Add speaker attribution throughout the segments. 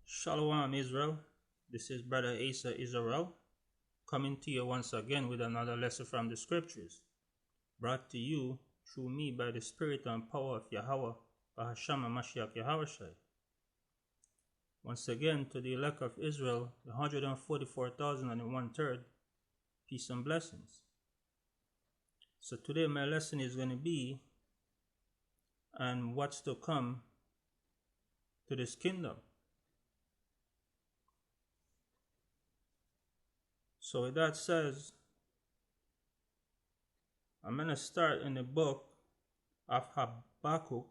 Speaker 1: Shalom Israel, this is Brother Asa Israel coming to you once again with another lesson from the scriptures, brought to you through me by the Spirit and power of Yahweh, Bahasham Mashiach Yahushai. Once again to the elect of Israel, the 144,001 peace and blessings. So today my lesson is going to be on what's to come to this kingdom. So with that says, I'm going to start in the book of Habakkuk,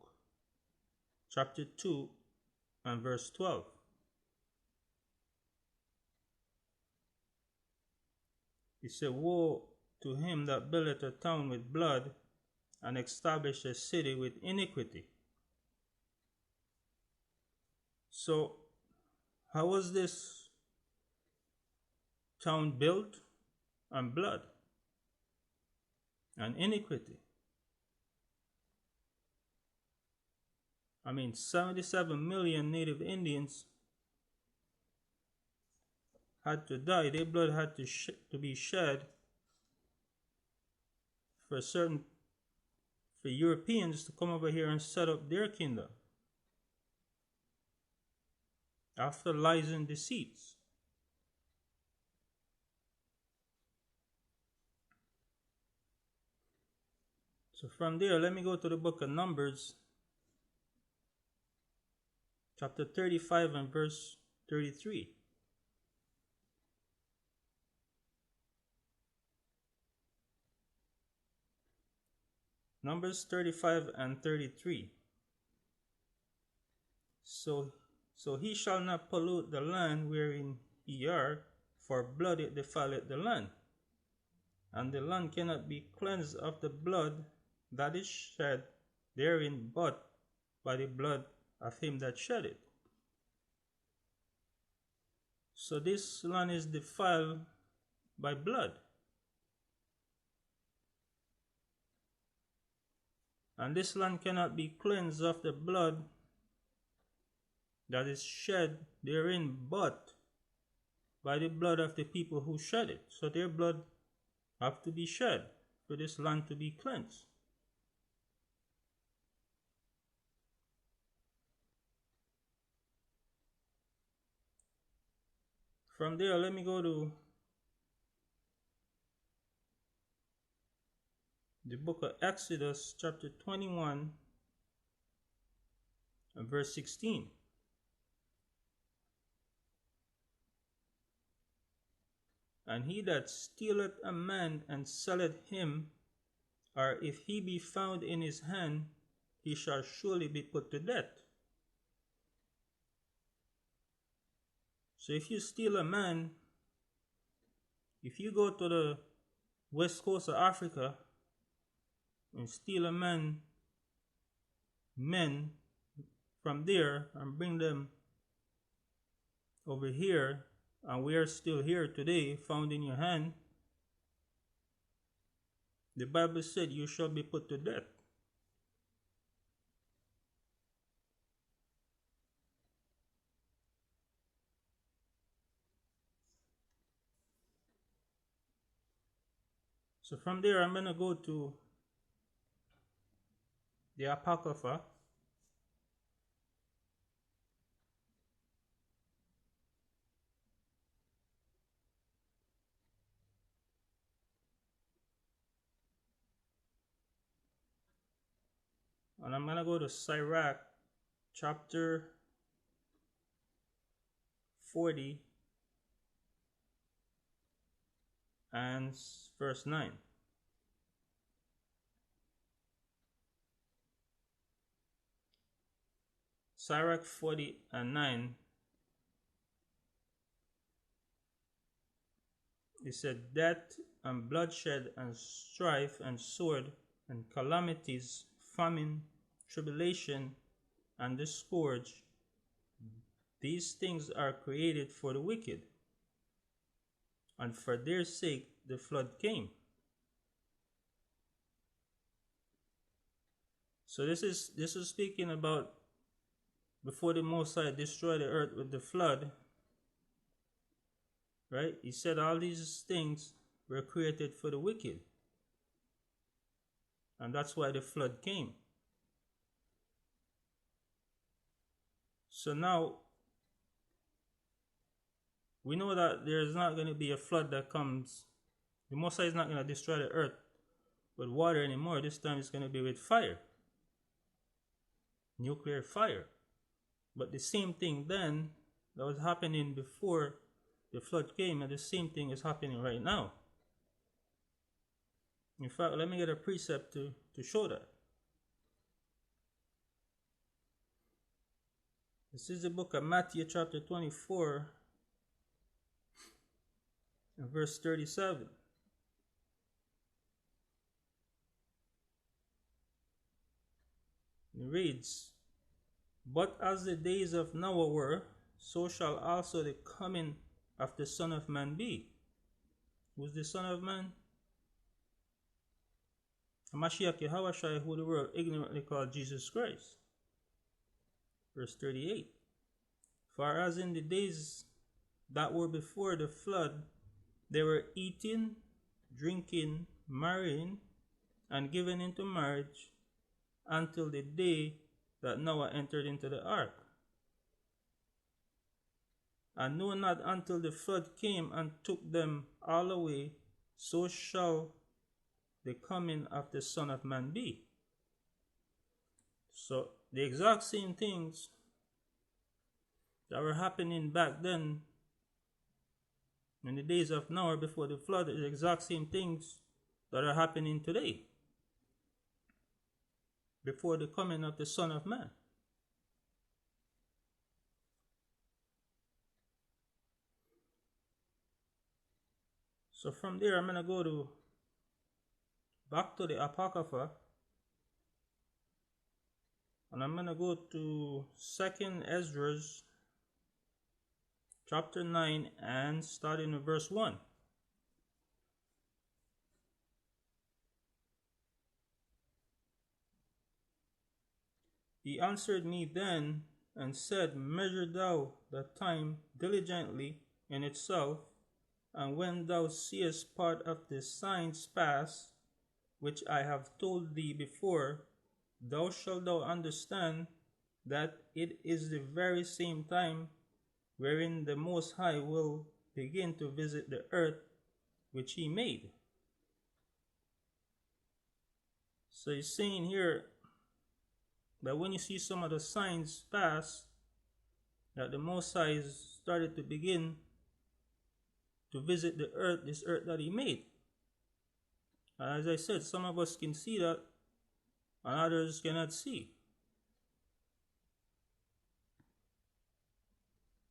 Speaker 1: chapter 2 and verse 12. He said, "Woe to him that buildeth a town with blood, and establisheth a city with iniquity." So, how was this town built? On blood and iniquity. 77 million native Indians had to die. Their blood had to be shed for Europeans to come over here and set up their kingdom after lies and deceits. So from there, let me go to the book of Numbers, chapter 35 and verse 33. Numbers 35 and 33. So he shall not pollute the land wherein ye are, for blood it defileth the land. And the land cannot be cleansed of the blood that is shed therein, but by the blood of him that shed it. So this land is defiled by blood. And this land cannot be cleansed of the blood that is shed therein, but by the blood of the people who shed it. So their blood have to be shed for this land to be cleansed. From there, let me go to the book of Exodus, chapter 21, and verse 16. "And he that stealeth a man and selleth him, or if he be found in his hand, he shall surely be put to death." So if you steal a man, if you go to the west coast of Africa and steal a men from there and bring them over here, and we are still here today, found in your hand, the Bible said you shall be put to death. So from there, I'm going to go to the Apocrypha, and I'm going to go to Sirach, chapter 40 and verse 9. Sirach 40 and 9. It said, "Death and bloodshed and strife and sword and calamities, famine, tribulation, and the scourge, these things are created for the wicked, and for their sake the flood came." So this is speaking about before the Most High destroyed the earth with the flood, right? He said all these things were created for the wicked. And that's why the flood came. So now, we know that there is not going to be a flood that comes. The Most High is not going to destroy the earth with water anymore. This time it's going to be with fire. Nuclear fire. But the same thing then that was happening before the flood came, and the same thing is happening right now. In fact, let me get a precept to show that. This is the book of Matthew chapter 24 and verse 37. It reads, "But as the days of Noah were, so shall also the coming of the Son of Man be." Who's the Son of Man? Mashiach Yahushua, who the world ignorantly called Jesus Christ. Verse 38. "For as in the days that were before the flood, they were eating, drinking, marrying, and given into marriage, until the day that Noah entered into the ark. And no, not until the flood came and took them all away, so shall the coming of the Son of Man be." So the exact same things that were happening back then in the days of Noah before the flood, the exact same things that are happening today before the coming of the Son of Man. So from there, I'm going to go back to the Apocrypha, and I'm going to go to 2nd Ezra chapter 9 and starting in verse 1. "He answered me then and said, Measure thou the time diligently in itself, and when thou seest part of the signs pass, which I have told thee before, thou shalt understand that it is the very same time wherein the Most High will begin to visit the earth which he made." So he's saying here that when you see some of the signs pass, that the Most High has started to begin to visit the earth, this earth that he made. And as I said, some of us can see that and others cannot see.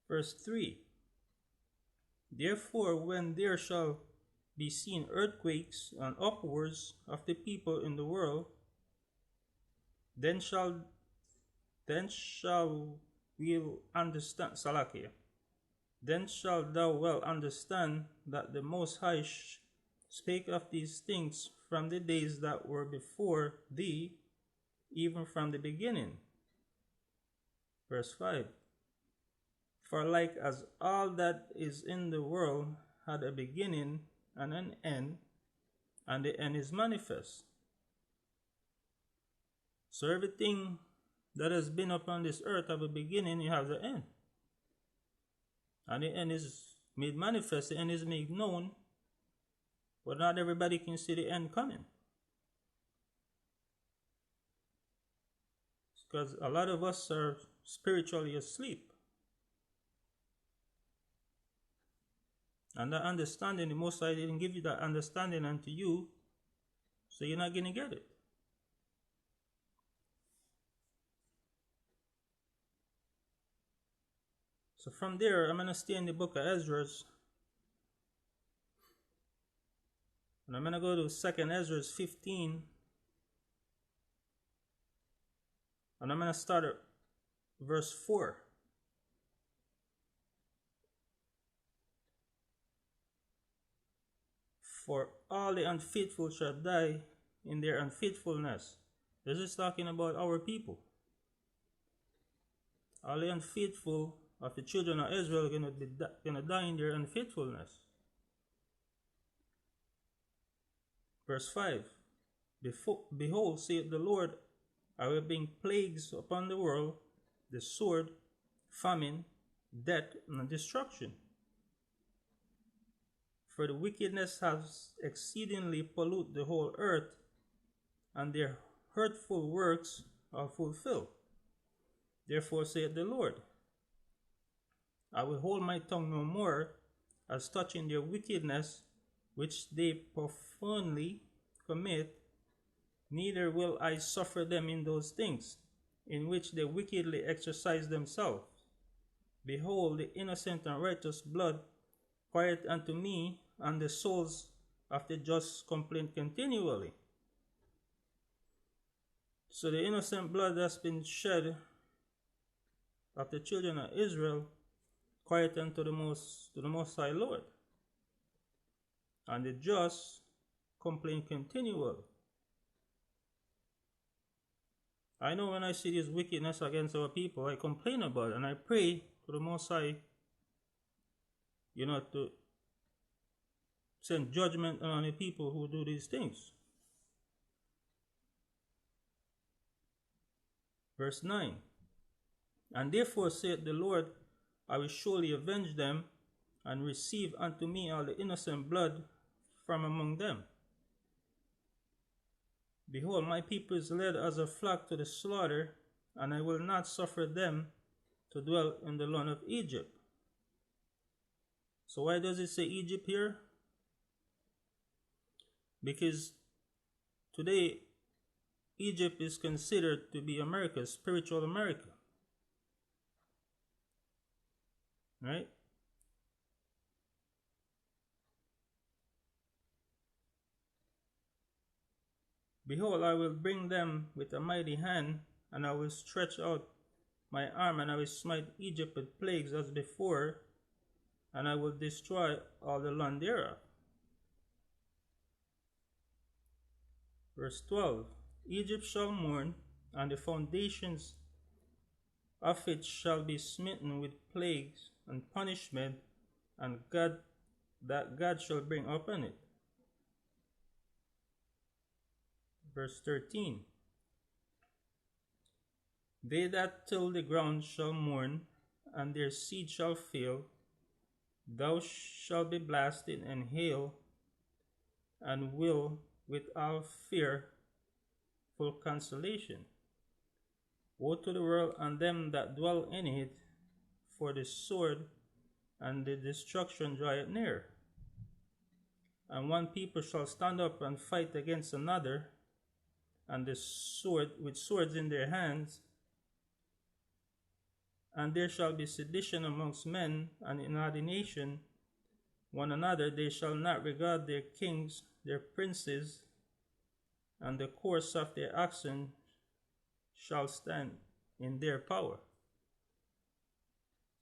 Speaker 1: Verse 3. "Therefore, when there shall be seen earthquakes and uproars of the people in the world, then shall we'll understand, Salakia, then shalt thou well understand that the Most High spake of these things from the days that were before thee, even from the beginning." Verse 5. "For like as all that is in the world had a beginning and an end, and the end is manifest." So everything that has been upon this earth have a beginning, it has an end. And the end is made manifest, the end is made known, but not everybody can see the end coming. Because a lot of us are spiritually asleep. And that understanding, the Most High didn't give you that understanding unto you, so you're not going to get it. So from there, I'm going to stay in the book of Ezra. And I'm going to go to 2nd Ezra 15. And I'm going to start at verse 4. "For all the unfaithful shall die in their unfaithfulness." This is talking about our people. All the unfaithful of the children of Israel are going to die in their unfaithfulness. Verse 5. Behold, saith the Lord, I will bring plagues upon the world, the sword, famine, death, and destruction. For the wickedness has exceedingly polluted the whole earth, and their hurtful works are fulfilled. Therefore saith the Lord, I will hold my tongue no more, as touching their wickedness, which they profanely commit, neither will I suffer them in those things, in which they wickedly exercise themselves. Behold, the innocent and righteous blood crieth unto me, and the souls of the just complain continually. So the innocent blood that's been shed of the children of Israel crieth unto the Most High Lord, and the just complain continually. I know when I see this wickedness against our people, I complain about it, and I pray to the Most High, to send judgment on the people who do these things. Verse 9. And therefore saith the Lord, I will surely avenge them, and receive unto me all the innocent blood from among them. Behold, my people is led as a flock to the slaughter, and I will not suffer them to dwell in the land of Egypt. So why does it say Egypt here? Because today Egypt is considered to be America, spiritual America. Right? Behold, I will bring them with a mighty hand, and I will stretch out my arm, and I will smite Egypt with plagues as before, and I will destroy all the land thereof. Verse 12. Egypt shall mourn, and the foundations of it shall be smitten with plagues and punishment, and God shall bring upon it. Verse 13. They that till the ground shall mourn, and their seed shall fail. Thou shalt be blasted and hail, and will with all fear full consolation. Woe to the world and them that dwell in it, for the sword and the destruction draweth near. And one people shall stand up and fight against another, and the sword with swords in their hands. And there shall be sedition amongst men, and inordination one another. They shall not regard their kings, their princes, and the course of their oxen shall stand in their power.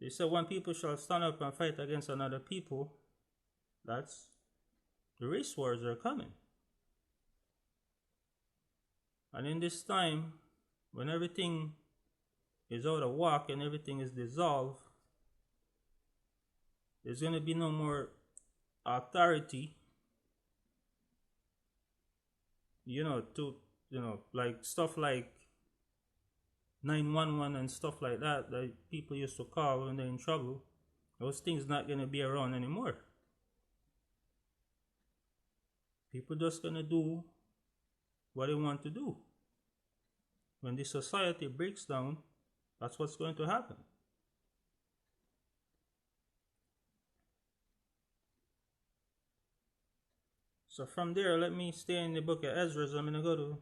Speaker 1: They said one people shall stand up and fight against another people. That's the race wars are coming. And in this time, when everything is out of whack and everything is dissolved, there's going to be no more authority, like stuff like 911 and stuff like that people used to call when they're in trouble. Those things not going to be around anymore. People just going to do what they want to do. When the society breaks down, that's what's going to happen. So from there, let me stay in the book of Ezra. I'm going to go to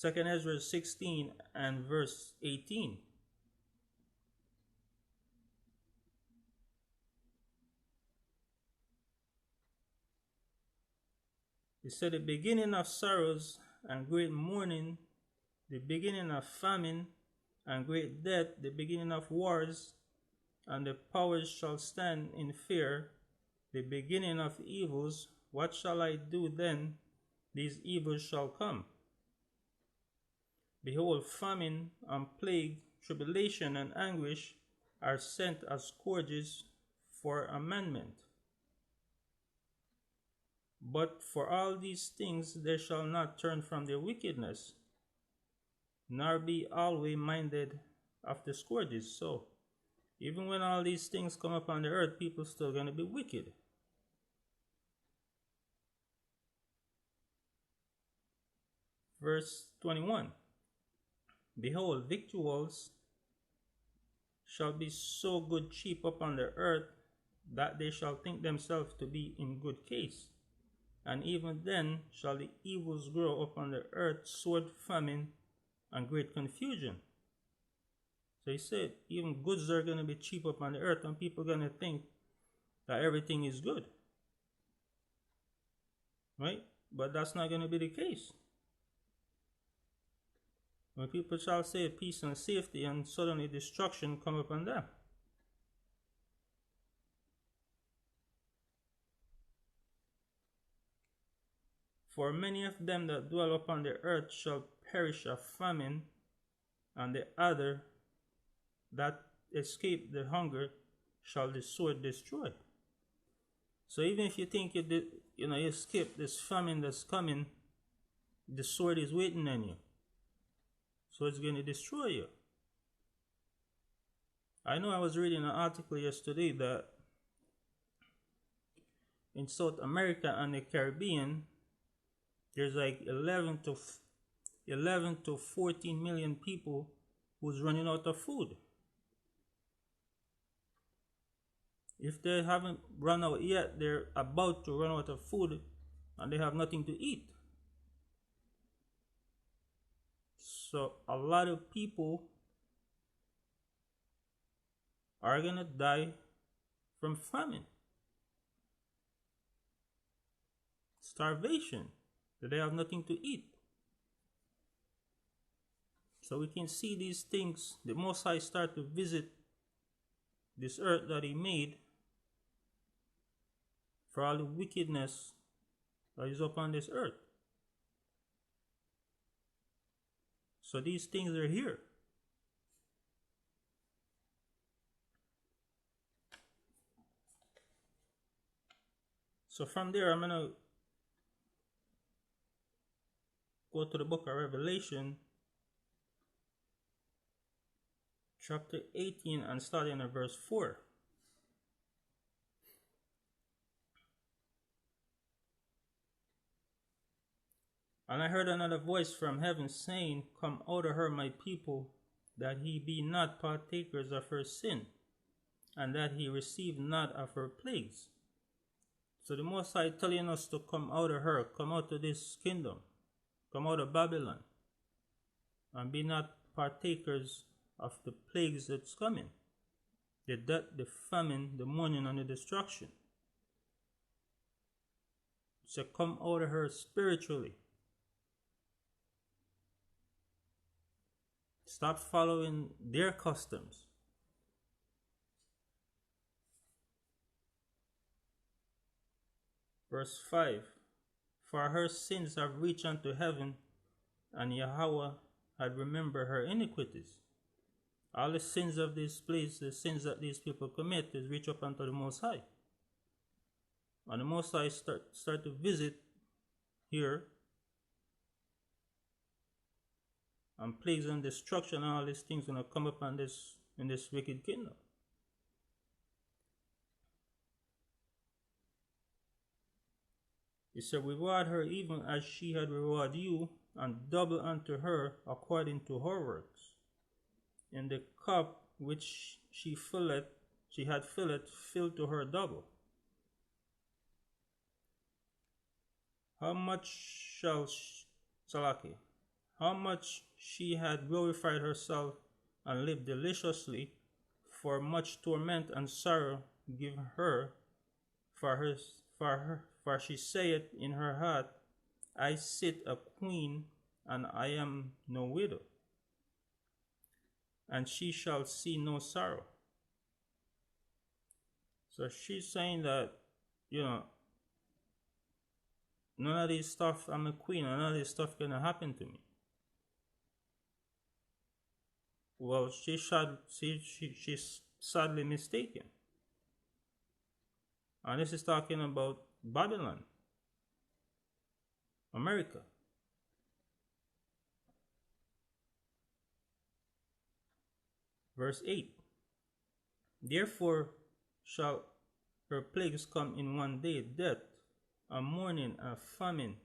Speaker 1: 2nd Ezra 16 and verse 18. It said, the beginning of sorrows and great mourning, the beginning of famine and great death, the beginning of wars, and the powers shall stand in fear, the beginning of evils. What shall I do then? These evils shall come. Behold, famine and plague tribulation, and anguish are sent as scourges for amendment. But for all these things they shall not turn from their wickedness, nor be always minded of the scourges. So, even when all these things come upon the earth, people still going to be wicked. Verse 21. Behold, victuals shall be so good cheap upon the earth, that they shall think themselves to be in good case. And even then shall the evils grow upon the earth, sword, famine, and great confusion. So he said, even goods are going to be cheap upon the earth, and people are going to think that everything is good. Right? But that's not going to be the case. When people shall say peace and safety, and suddenly destruction come upon them. For many of them that dwell upon the earth shall perish of famine, and the other that escape the hunger shall the sword destroy. So even if you think you escape this famine that's coming, the sword is waiting on you. So it's going to destroy you. I know I was reading an article yesterday that in South America and the Caribbean, there's like 11 to 14 million people who's running out of food. If they haven't run out yet, they're about to run out of food and they have nothing to eat. So a lot of people are going to die from famine, starvation, that they have nothing to eat. So we can see these things. The Most High start to visit this earth that he made for all the wickedness that is upon this earth. So these things are here. So from there, I'm going to go to the book of Revelation, chapter 18, and starting at verse 4. And I heard another voice from heaven saying, Come out of her, my people, that he be not partakers of her sin, and that he receive not of her plagues. So the Most High telling us to come out of her, come out of this kingdom, come out of Babylon, and be not partakers of the plagues that's coming, the death, the famine, the mourning, and the destruction. So come out of her spiritually. Stop following their customs. Verse 5. For her sins have reached unto heaven, and Yahweh had remembered her iniquities. All the sins of this place, the sins that these people commit, is reach up unto the Most High. And the Most High start to visit here, and plagues and destruction and all these things going to come upon this in this wicked kingdom. He said, Reward her even as she had rewarded you, and double unto her according to her works. In the cup which she had filled, fill to her double. How much how much she had glorified herself and lived deliciously, for much torment and sorrow give her, for she saith in her heart, I sit a queen, and I am no widow, and she shall see no sorrow. So she's saying that, none of this stuff, I'm a queen, and none of this stuff gonna happen to me. Well, she's sadly mistaken. And this is talking about Babylon, America. Verse 8. Therefore shall her plagues come in one day, death, a mourning, a famine,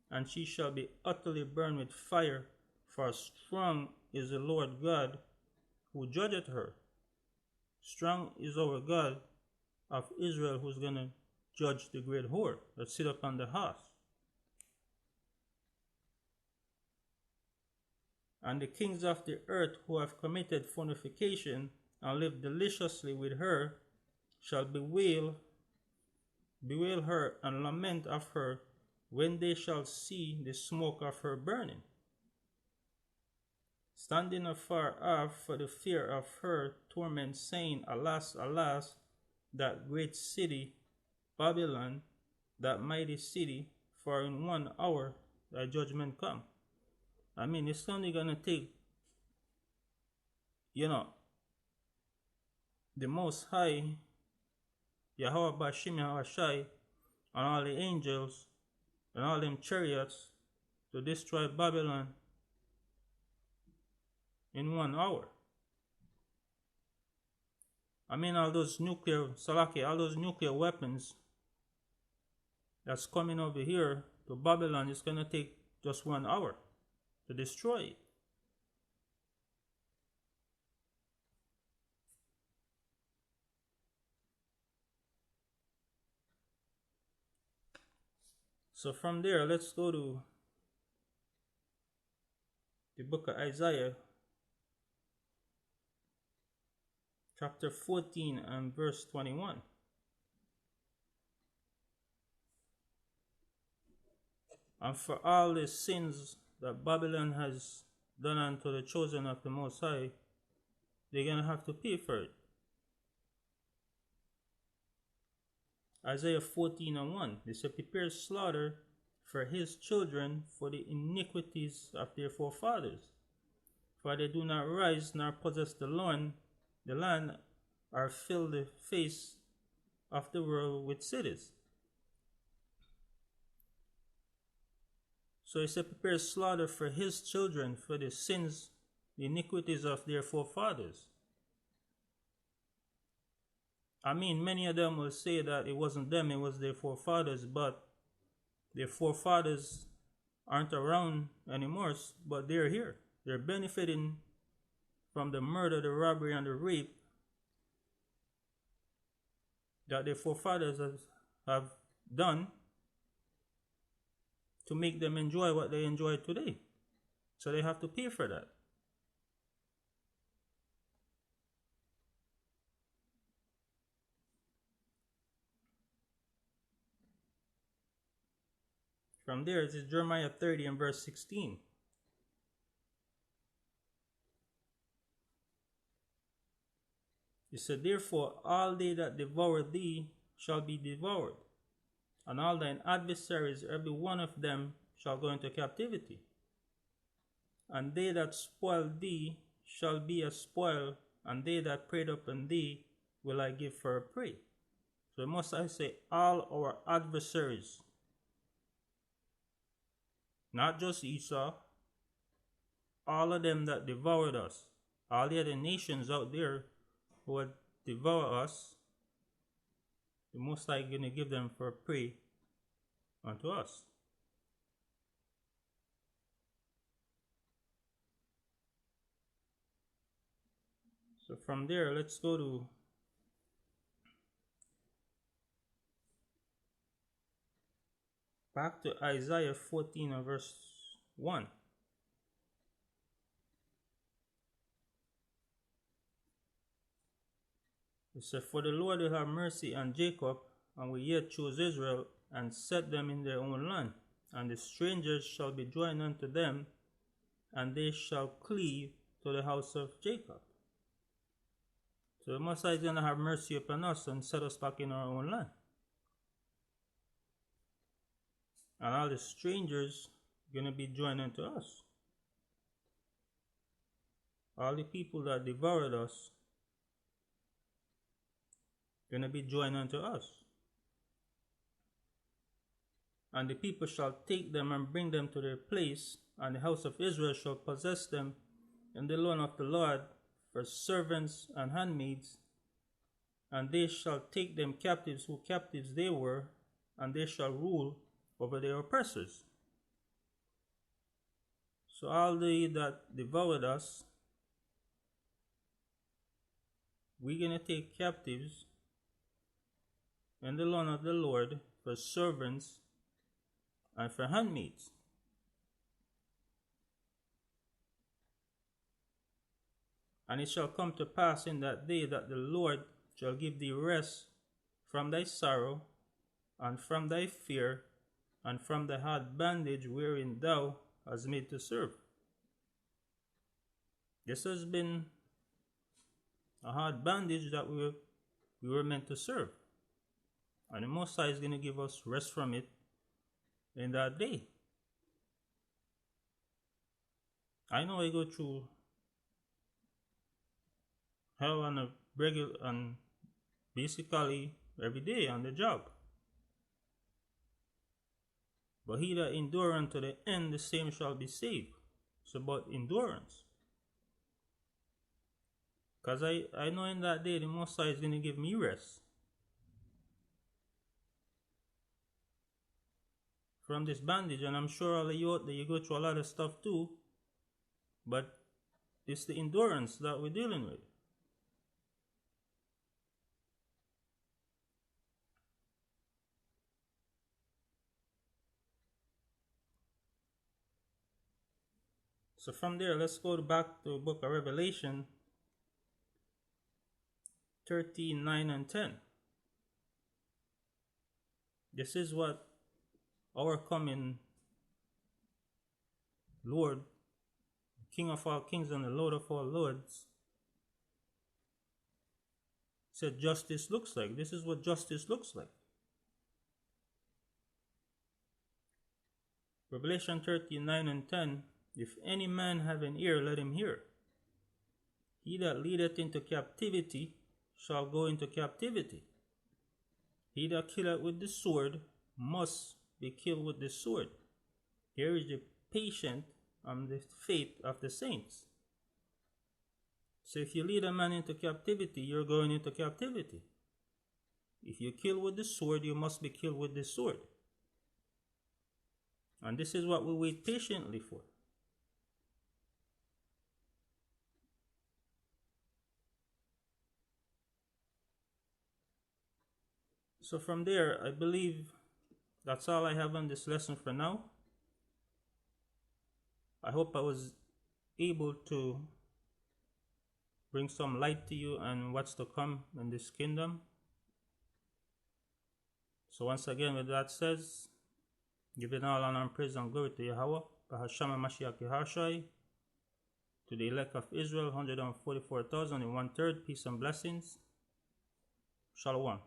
Speaker 1: and she shall be utterly burned with fire, for strong is the Lord God who judgeth her. Strong is our God of Israel who's going to judge the great whore that sit upon the horse. And the kings of the earth who have committed fornication and lived deliciously with her shall bewail her and lament of her when they shall see the smoke of her burning, standing afar off for the fear of her torment, saying, Alas, alas, that great city, Babylon, that mighty city, for in 1 hour thy judgment come. I mean, it's only going to take, the Most High, Yahweh Bashim Yahweh and all the angels and all them chariots to destroy Babylon in 1 hour. I mean, all those nuclear weapons that's coming over here to Babylon is going to take just 1 hour to destroy it. So from there, let's go to the book of Isaiah, chapter 14 and verse 21. And for all the sins that Babylon has done unto the chosen of the Most High, they're going to have to pay for it. Isaiah 14 and 1. They say, prepare slaughter for his children for the iniquities of their forefathers. For they do not rise nor possess the land, or fill the face of the world with cities. So he said, prepare slaughter for his children for the sins, the iniquities of their forefathers. I mean, many of them will say that it wasn't them, it was their forefathers, but their forefathers aren't around anymore, but they're here. They're benefiting from the murder, the robbery, and the rape that their forefathers have done to make them enjoy what they enjoy today. So they have to pay for that. From there, it is Jeremiah 30 and verse 16. He said, therefore, all they that devour thee shall be devoured, and all thine adversaries, every one of them, shall go into captivity. And they that spoil thee shall be a spoil, and they that preyed upon thee will I give for a prey. So must I say, all our adversaries, not just Esau, all of them that devoured us, all the other nations out there who would devour us, the Most High going to give them for prey unto us. So from there, let's go to back to Isaiah 14 and verse 1. It said, for the Lord will have mercy on Jacob, and will yet choose Israel, and set them in their own land. And the strangers shall be joined unto them, and they shall cleave to the house of Jacob. So the Most High is going to have mercy upon us and set us back in our own land. And all the strangers are going to be joined unto us. all the people that devoured us gonna be joined unto us. And the people shall take them and bring them to their place, and the house of Israel shall possess them in the land of the Lord for servants and handmaids, and they shall take them captives who captives they were, and they shall rule over their oppressors. So all they that devoured us, we're going to take captives in the land of the Lord for servants and for handmaids. And it shall come to pass in that day that the Lord shall give thee rest from thy sorrow, and from thy fear, and from the hard bondage wherein thou hast made to serve. This has been a hard bondage that we were meant to serve. And the Most High is going to give us rest from it in that day. I know I go through hell on a regular and basically every day on the job. But he that endure unto the end, the same shall be saved. It's about endurance. Because I know in that day the Most High is going to give me rest from this bondage. And I'm sure all of you out there, you go through a lot of stuff too. But it's the endurance that we're dealing with. So from there, let's go back to the book of Revelation 13, 9 and 10. This is what our coming Lord, King of all kings and the Lord of all lords, said justice looks like. This is what justice looks like. Revelation 13, 9 and 10. If any man have an ear, let him hear. He that leadeth into captivity shall go into captivity. He that killeth with the sword must be killed with the sword. Here is the patience and the faith of the saints. So if you lead a man into captivity, you're going into captivity. If you kill with the sword, you must be killed with the sword. And this is what we wait patiently for. So from there, I believe that's all I have on this lesson for now. I hope I was able to bring some light to you on what's to come in this kingdom. So once again, with that says, giving all honor and praise and glory to Yahweh, Bahasham Mashiach Yehoshai, to the elect of Israel, 144,000 and 1/3, peace and blessings. Shalom.